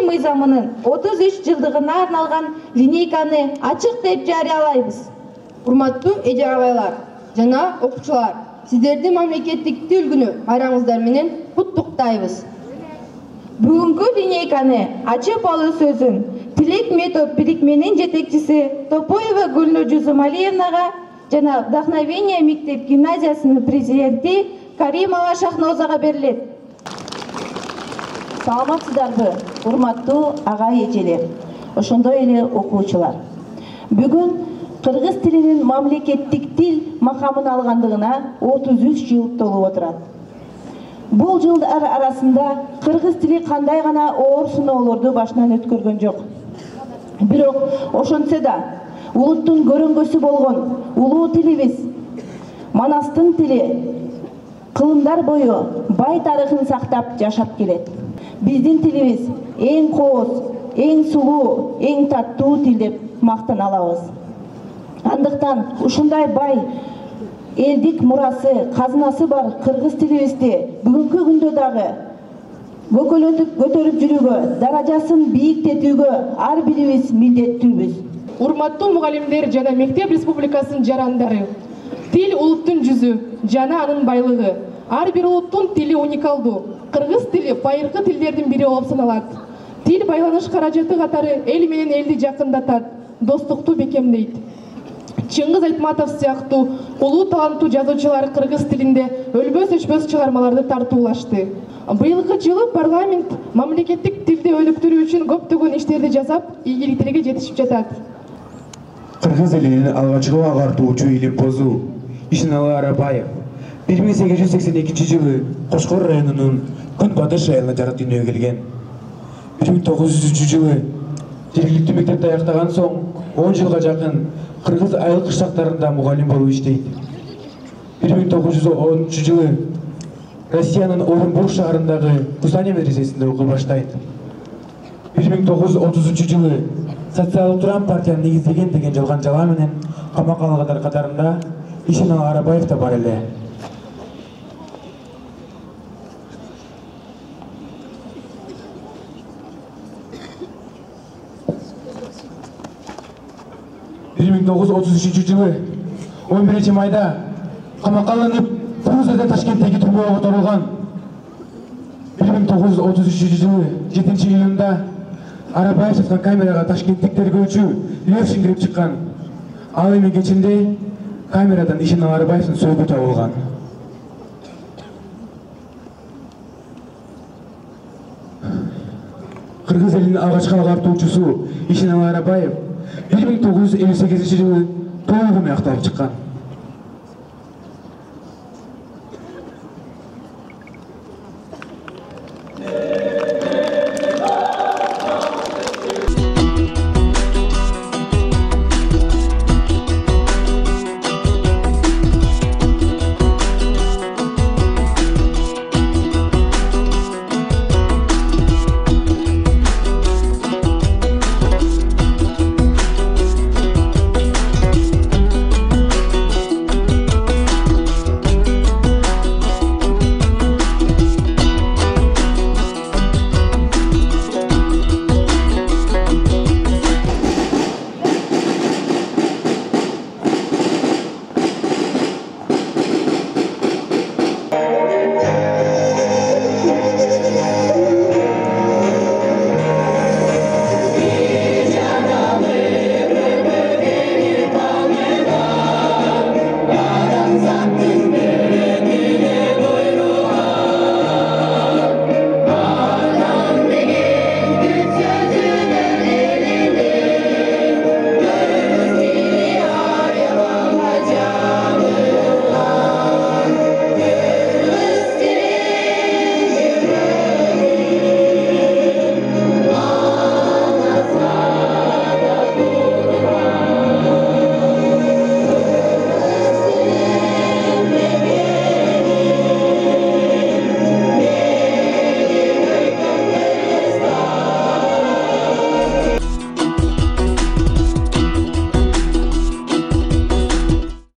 тил мыйзамынын 33 жылдыгына арналган линейканы ачык деп жарыялайбыз. Урматтуу эже агайлар жана окуучулар, сиздерди мамлекеттик тил күнү байрамыңыздар менен куттуктайбыз. Бүгүнкү линейканы ачып алуу сөзүн Тилек метод бирикменин жетекчиси Топоева Гүлнур Жусумалиевнага жана Вдохновение мектеп гимназиясынын президенти Каримова Шахнозага берилет. Саламатсыздарбы, урматтуу агай эжелер, ошондой эле окуучулар. Бүгүн кыргыз тилинин мамлекеттик тил макамын алгандыгына 33 жыл толуп отурат. Бул жылдар арасында кыргыз тили кандай гана оор сыноолорду башынан өткөргөн жок. Бирок ошентсе да улуттун көрөңгөсү болгон улуу тилибиз, Манастын тили кылымдар бою бай тарыхын сактап жашап келет. Биздин тилибиз эң кооз, эң сулуу, эң таттуу тил деп мактана алабыз. Андыктан ушундай бай элдик мурасы, казынасы бар кыргыз тилибизди бүгүнкү күндө дагы көтөрүп жүрүүгө, даражасын бийиктетүүгө ар бирибиз милдеттүүбүз. Урматтуу мугалимдер жана мектеп республикасынын жарандары, тил улуттун жүзү жана анын байлыгы. Ар бир улуттун тили уникалдуу. Кыргыз тили байыркы тилдердин бири болуп саналат. Тил байланыш каражаты катары эл менен элди жакындатат, достукту бекемдейт. Чыңгыз Айтматов сыяктуу улуу таланттуу жазуучулар кыргыз тилинде өлбөс өчпөс чыгармаларды тартуулашты. Быйылкы жылы парламент мамлекеттик тилди өнүктүрүү үчүн көптөгөн иштерди жасап, ийгиликтерге жетишип жатат. Кыргыз элинин алгачкы агартуучу илимпозу Ишеналы Арабаев 1882 жылы Кошкор районунун Күн Батыш айылына жарат дүйнөгө келген. 1903 жылы жергиликтүү мектепти аяктаган соң 10 жылга жакын кыргыз айыл кыштактарында мугалим болуп иштейт. 1913 жылы Россиянын Оренбург шаарындагы Кусаня медресесинде окуй баштайт. 1933 жылы Социалдык Туран партияны негиздеген деген жалган жала менен камакка алынгандар катарында Ишеналы Арабаев да бар эле. жылы 11 майда камакка алынып, Фрунзеден Ташкенттеги турмага которулган. 1933 жылы 7 июнда Арабаев жаткан камерага ташкенттик тергөөчү Левшин кирип чыккан. Ал эми кечинде камерадан Ишеналы Арабаевдин сөөгү табылган. Кыргыз элинин алгачкы агартуучусу Ишеналы Арабаев 1958 жылы толугу менен акталып чыккан.